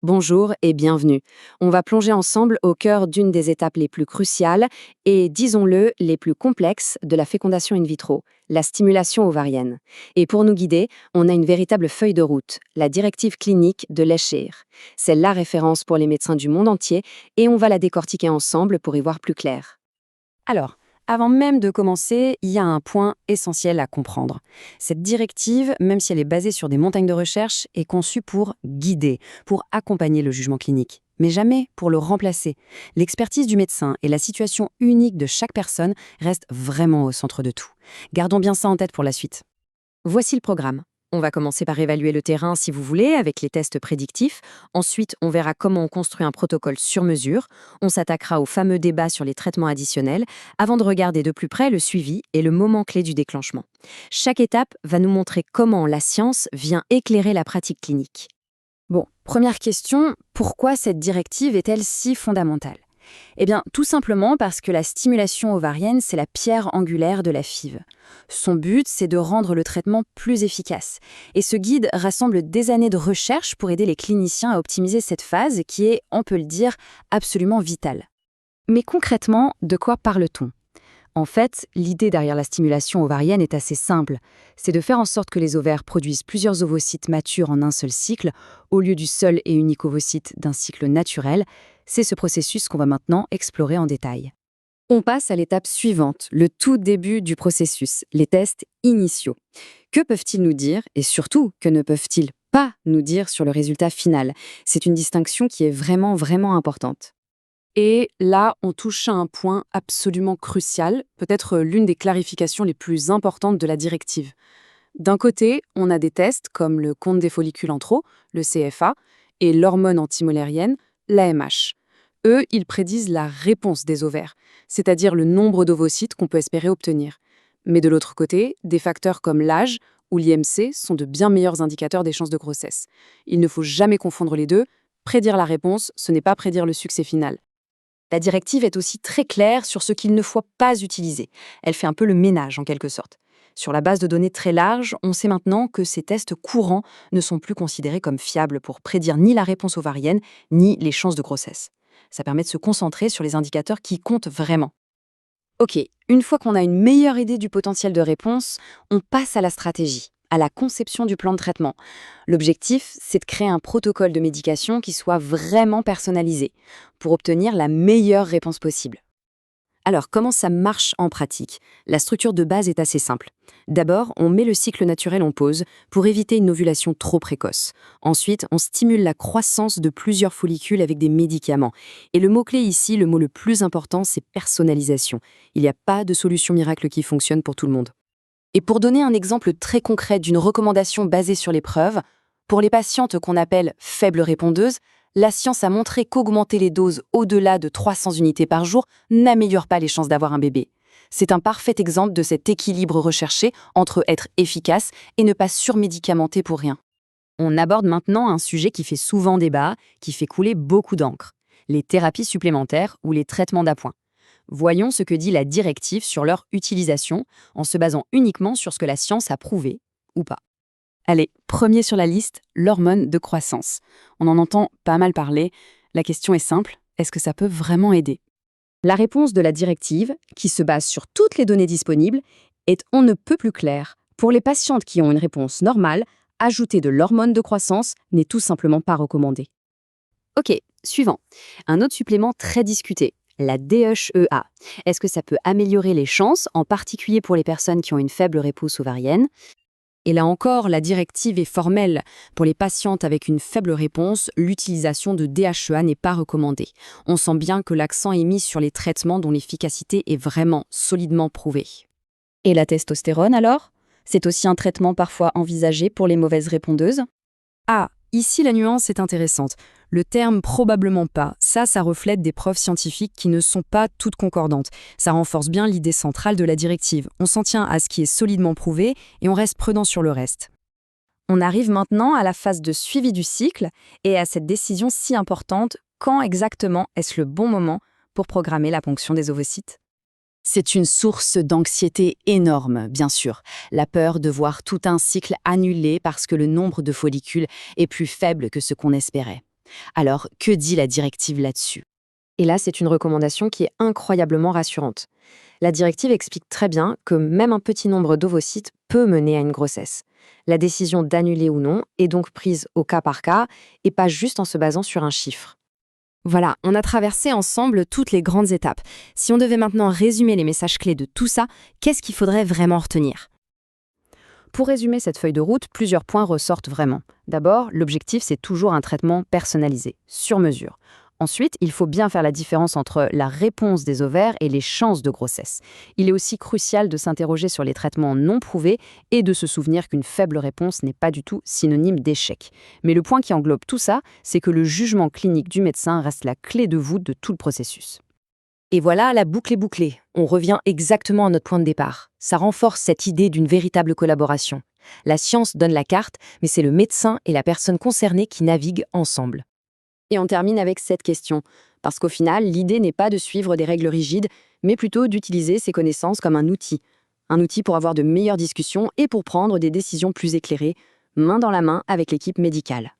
Bonjour et bienvenue. On va plonger ensemble au cœur d'une des étapes les plus cruciales et, disons-le, les plus complexes de la fécondation in vitro, la stimulation ovarienne. Et pour nous guider, on a une véritable feuille de route, la directive clinique de l'Eshir. C'est la référence pour les médecins du monde entier et on va la décortiquer ensemble pour y voir plus clair. Alors, avant même de commencer, il y a un point essentiel à comprendre. Cette directive, même si elle est basée sur des montagnes de recherche, est conçue pour guider, pour accompagner le jugement clinique, mais jamais pour le remplacer. L'expertise du médecin et la situation unique de chaque personne restent vraiment au centre de tout. Gardons bien ça en tête pour la suite. Voici le programme. On va commencer par évaluer le terrain si vous voulez, avec les tests prédictifs. Ensuite, on verra comment on construit un protocole sur mesure. On s'attaquera au fameux débat sur les traitements additionnels, avant de regarder de plus près le suivi et le moment clé du déclenchement. Chaque étape va nous montrer comment la science vient éclairer la pratique clinique. Bon, première question, pourquoi cette directive est-elle si fondamentale ? Eh bien, tout simplement parce que la stimulation ovarienne, c'est la pierre angulaire de la FIV. Son but, c'est de rendre le traitement plus efficace. Et ce guide rassemble des années de recherche pour aider les cliniciens à optimiser cette phase qui est, on peut le dire, absolument vitale. Mais concrètement, de quoi parle-t-on ? En fait, l'idée derrière la stimulation ovarienne est assez simple. C'est de faire en sorte que les ovaires produisent plusieurs ovocytes matures en un seul cycle, au lieu du seul et unique ovocyte d'un cycle naturel. C'est ce processus qu'on va maintenant explorer en détail. On passe à l'étape suivante, le tout début du processus, les tests initiaux. Que peuvent-ils nous dire et surtout, que ne peuvent-ils pas nous dire sur le résultat final ? C'est une distinction qui est vraiment importante. Et là, on touche à un point absolument crucial, peut-être l'une des clarifications les plus importantes de la directive. D'un côté, on a des tests comme le compte des follicules en trop, le CFA, et l'hormone antimolérienne, l'AMH. Eux, ils prédisent la réponse des ovaires, c'est-à-dire le nombre d'ovocytes qu'on peut espérer obtenir. Mais de l'autre côté, des facteurs comme l'âge ou l'IMC sont de bien meilleurs indicateurs des chances de grossesse. Il ne faut jamais confondre les deux. Prédire la réponse, ce n'est pas prédire le succès final. La directive est aussi très claire sur ce qu'il ne faut pas utiliser. Elle fait un peu le ménage en quelque sorte. Sur la base de données très large, on sait maintenant que ces tests courants ne sont plus considérés comme fiables pour prédire ni la réponse ovarienne, ni les chances de grossesse. Ça permet de se concentrer sur les indicateurs qui comptent vraiment. Ok, une fois qu'on a une meilleure idée du potentiel de réponse, on passe à la stratégie, à la conception du plan de traitement. L'objectif, c'est de créer un protocole de médication qui soit vraiment personnalisé pour obtenir la meilleure réponse possible. Alors, comment ça marche en pratique ? La structure de base est assez simple. D'abord, on met le cycle naturel en pause pour éviter une ovulation trop précoce. Ensuite, on stimule la croissance de plusieurs follicules avec des médicaments. Et le mot-clé ici, le mot le plus important, c'est personnalisation. Il n'y a pas de solution miracle qui fonctionne pour tout le monde. Et pour donner un exemple très concret d'une recommandation basée sur les preuves, pour les patientes qu'on appelle faibles répondeuses, la science a montré qu'augmenter les doses au-delà de 300 unités par jour n'améliore pas les chances d'avoir un bébé. C'est un parfait exemple de cet équilibre recherché entre être efficace et ne pas surmédicamenter pour rien. On aborde maintenant un sujet qui fait souvent débat, qui fait couler beaucoup d'encre, les thérapies supplémentaires ou les traitements d'appoint. Voyons ce que dit la directive sur leur utilisation en se basant uniquement sur ce que la science a prouvé ou pas. Allez, premier sur la liste, l'hormone de croissance. On en entend pas mal parler. La question est simple, est-ce que ça peut vraiment aider ? La réponse de la directive, qui se base sur toutes les données disponibles, est on ne peut plus claire. Pour les patientes qui ont une réponse normale, ajouter de l'hormone de croissance n'est tout simplement pas recommandé. Ok, suivant. Un autre supplément très discuté, la DHEA. Est-ce que ça peut améliorer les chances, en particulier pour les personnes qui ont une faible réponse ovarienne ? Et là encore, la directive est formelle. Pour les patientes avec une faible réponse, l'utilisation de DHEA n'est pas recommandée. On sent bien que l'accent est mis sur les traitements dont l'efficacité est vraiment solidement prouvée. Et la testostérone alors ? C'est aussi un traitement parfois envisagé pour les mauvaises répondeuses ? Ah, ici la nuance est intéressante. Le terme « probablement pas », ça reflète des preuves scientifiques qui ne sont pas toutes concordantes. Ça renforce bien l'idée centrale de la directive. On s'en tient à ce qui est solidement prouvé et on reste prudent sur le reste. On arrive maintenant à la phase de suivi du cycle et à cette décision si importante, quand exactement est-ce le bon moment pour programmer la ponction des ovocytes ? C'est une source d'anxiété énorme, bien sûr. La peur de voir tout un cycle annulé parce que le nombre de follicules est plus faible que ce qu'on espérait. Alors, que dit la directive là-dessus? Et là, c'est une recommandation qui est incroyablement rassurante. La directive explique très bien que même un petit nombre d'ovocytes peut mener à une grossesse. La décision d'annuler ou non est donc prise au cas par cas et pas juste en se basant sur un chiffre. Voilà, on a traversé ensemble toutes les grandes étapes. Si on devait maintenant résumer les messages clés de tout ça, qu'est-ce qu'il faudrait vraiment retenir? Pour résumer cette feuille de route, plusieurs points ressortent vraiment. D'abord, l'objectif, c'est toujours un traitement personnalisé, sur mesure. Ensuite, il faut bien faire la différence entre la réponse des ovaires et les chances de grossesse. Il est aussi crucial de s'interroger sur les traitements non prouvés et de se souvenir qu'une faible réponse n'est pas du tout synonyme d'échec. Mais le point qui englobe tout ça, c'est que le jugement clinique du médecin reste la clé de voûte de tout le processus. Et voilà, la boucle est bouclée. On revient exactement à notre point de départ. Ça renforce cette idée d'une véritable collaboration. La science donne la carte, mais c'est le médecin et la personne concernée qui naviguent ensemble. Et on termine avec cette question, parce qu'au final, l'idée n'est pas de suivre des règles rigides, mais plutôt d'utiliser ces connaissances comme un outil. Un outil pour avoir de meilleures discussions et pour prendre des décisions plus éclairées, main dans la main avec l'équipe médicale.